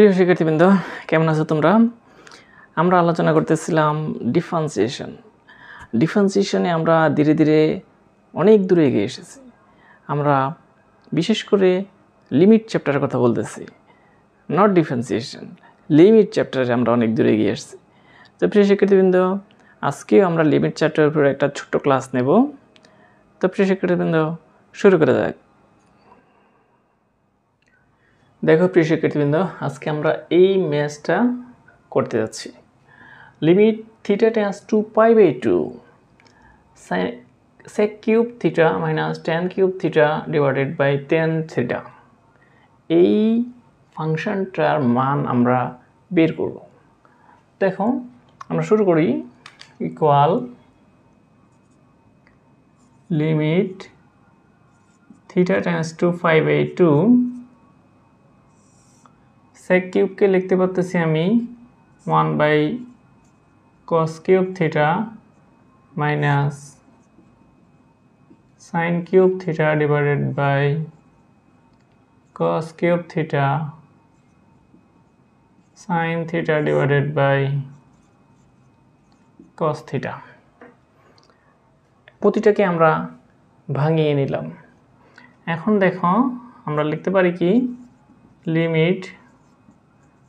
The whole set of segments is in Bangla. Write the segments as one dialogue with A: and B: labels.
A: প্রিয় শিক্ষার্থীবৃন্দ, কেমন আছো তোমরা? আমরা আলোচনা করতেছিলাম ডিফারেন্সিয়েশনে আমরা ধীরে ধীরে অনেক দূরে এগিয়ে এসেছি। আমরা বিশেষ করে লিমিট চ্যাপ্টারের কথা বলতেছি, নট ডিফারেন্সিয়েশন, লিমিট চ্যাপ্টারে আমরা অনেক দূরে এগিয়ে এসেছি। তো প্রিয় শিক্ষার্থীবৃন্দ, আজকেও আমরা লিমিট চ্যাপ্টারের উপরে একটা ছোট্ট ক্লাস নেব। তো প্রিয় শিক্ষার্থীবৃন্দ, শুরু করা যাক। দেখো প্রিয় শিক্ষার্থীবৃন্দ, আজকে আমরা এই ম্যাথটা করতে যাচ্ছি। Limit theta tends to pi by 2 sec cube theta minus tan cube theta divided by tan theta, এই ফাংশনটার মান আমরা বের করব। দেখো আমরা শুরু করি। Equal limit theta tends to pi by 2 sec কিউবকে লিখতে পারতেছি আমি 1 by cos cube theta minus sin cube theta divided by cos cube theta sin theta divided by cos theta. প্রতিটাকে আমরা ভাঙিয়ে নিলাম। এখন দেখো আমরা লিখতে পারি কি, limit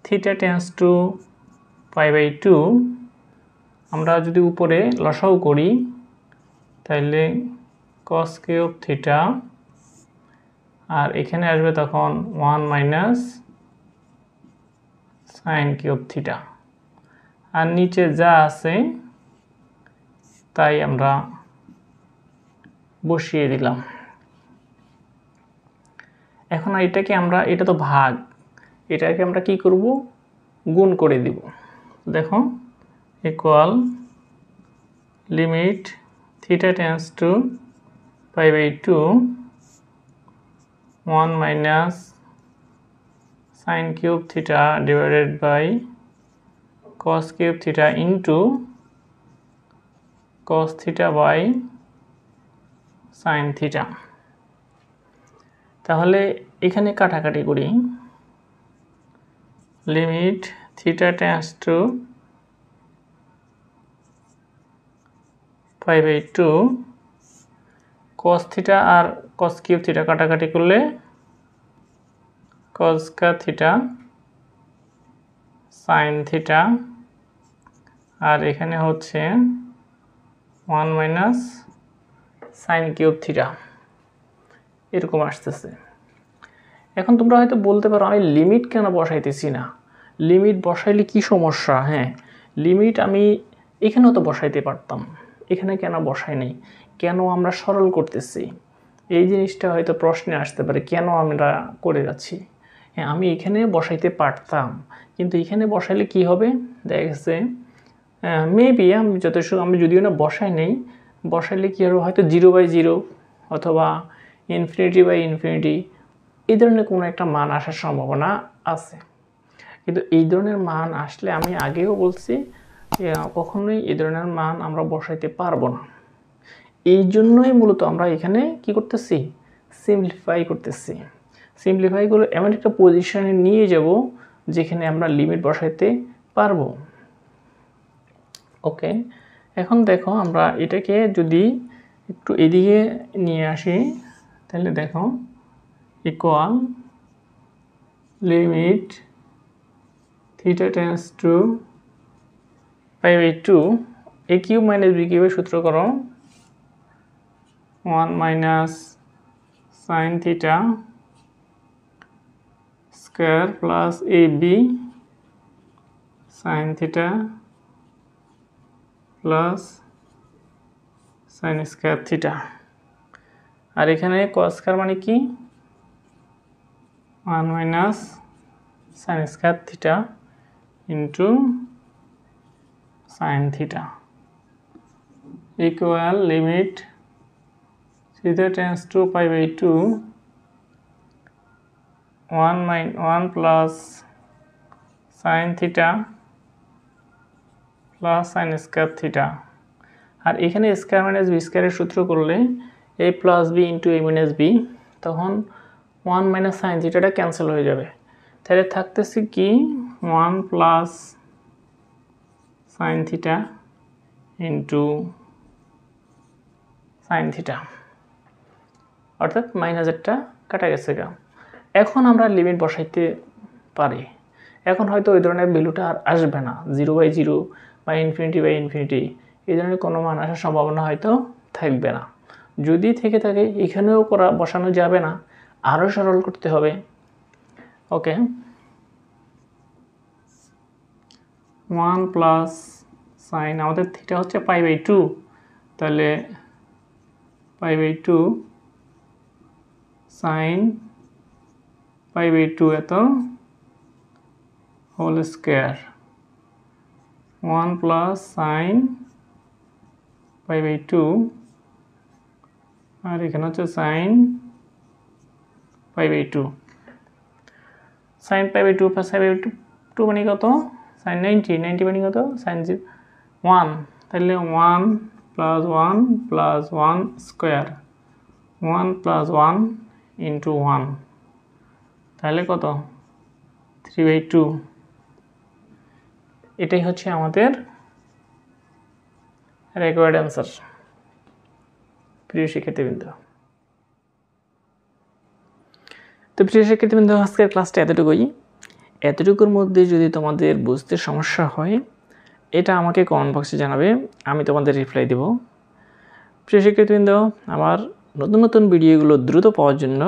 A: theta tends to pi by 2, আমরা যদি উপরে লসাউ করি তাহলে cos কিউব থিটা, আর এখানে আসবে তখন 1 মাইনাস sin কিউব থিটা, আর নিচে যা আছে তাই আমরা বসিয়ে দিলাম। এখন এটাকে আমরা, এটা তো ভাগ, এটাকে আমরা কি করব, গুণ করে দিব। দেখো equal limit theta tends to pi by 2 1 minus sin cube theta divided by cos cube theta into cos theta by sin theta. তাহলে এখানে কাটাকাটি করি। Limit theta tends to pi by 2 cos theta আর cos কিউব থিটা কাটাকাটি করলে cos থিটা sin থিটা, আর এখানে হচ্ছে 1 মাইনাস sin কিউব থিটা, এরকম আসতেছে। এখন তোমরা হয়তো বলতে পারো, আমি লিমিট কেন বসাইতেছি না? লিমিট বসাইলে কি সমস্যা? হ্যাঁ, লিমিট আমি এখানেও তো বসাইতে পারতাম, এখানে কেন বসাই নাই? কেন আমরা সরল করতেছি? এই জিনিসটা হয়তো প্রশ্নে আসতে পারে, কেন আমরা করে যাচ্ছি। হ্যাঁ, আমি এখানে বসাইতে পারতাম, কিন্তু এখানে বসাইলে কি হবে দেখা গেছে, মেবি আমি যদিও না বসাই নেই, বসাইলে কি হবে, হয়তো 0 বাই 0 অথবা ইনফিনিটি বাই ইনফিনিটি, এই ধরনের কোনো একটা মান আসার সম্ভাবনা আছে। কিন্তু এই ধরনের মান আসলে, আমি আগেও বলছি, কখনোই এই ধরনের মান আমরা বসাইতে পারবো না। এই জন্যই মূলত আমরা এখানে কি করতেছি, সিম্পলিফাই করতেছি। সিম্পলিফাই করে এমন একটা পজিশনে নিয়ে যাব যেখানে আমরা লিমিট বসাইতে পারবো। ওকে, এখন দেখো আমরা এটাকে যদি একটু এদিকে নিয়ে আসি, তাহলে দেখো equal limit theta tends to pi by 2 A cube minus B কিউবের সূত্র করো, 1 minus sin theta square plus A B sin theta plus sin square theta, আর এখানে cos স্কয়ার মানে কি, 1 minus sin square theta into sin theta equal limit theta tends to pi by 2 1 plus sin theta plus sin square theta, আর এখানে স্কয়ার মাইনাস বি স্কয়ারের সূত্র করলে a plus B into a minus B, তখন 1 মাইনাস sin থিটাটা ক্যান্সেল হয়ে যাবে। তাহলে থাকতেছে কি 1 plus sine theta into sine theta, অর্থাৎ মাইনাসেরটা কাটা গেছে গা। এখন আমরা লিমিট বসাইতে পারি। এখন হয়তো ওই ধরনের ভ্যালুটা আর আসবে না, 0/0 বা ইনফিনিটি এই ধরনের কোনো মান আসার সম্ভাবনা হয়তো থাকবে না। যদি থেকে থাকে এখানেও বসানো যাবে না, আরও সরল করতে হবে। ওকে, 1 প্লাস সাইন, আমাদের থিটা হচ্ছে π/2, তাহলে π/2 সাইন π/2 এত হোল স্কোয়ার, 1 প্লাস সাইন π/2, আর এখানে হচ্ছে সাইন π/2। সাইন π/2 প্লাস π/2 মানে কত? সাইন 90 মানে কত? সাইন 1, তাহলে 1 plus 1 plus 1 square, 1 plus 1 into 1, তাহলে কত? 3/2। এটাই হচ্ছে আমাদের রিকোয়ার্ড অ্যান্সার। প্রিয় শিক্ষার্থীবৃন্দ, তো প্রিয় শিক্ষার্থীবৃন্দ, আজকের ক্লাসটা এতটুকুর মধ্যে যদি তোমাদের বুঝতে সমস্যা হয় এটা আমাকে কমেন্ট বক্সে জানাবে, আমি তোমাদের রিপ্লাই দেব। প্রিয় শিক্ষার্থীবৃন্দ, আমার নতুন নতুন ভিডিওগুলো দ্রুত পাওয়ার জন্য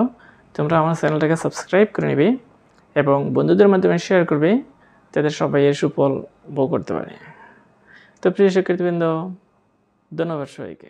A: তোমরা আমার চ্যানেলটাকে সাবস্ক্রাইব করে নেবে এবং বন্ধুদের মাধ্যমে শেয়ার করবে, যাতে সবাই এর সুফল ভোগ করতে পারে। তো প্রিয় শিক্ষার্থীবৃন্দ, ধন্যবাদ সবাইকে।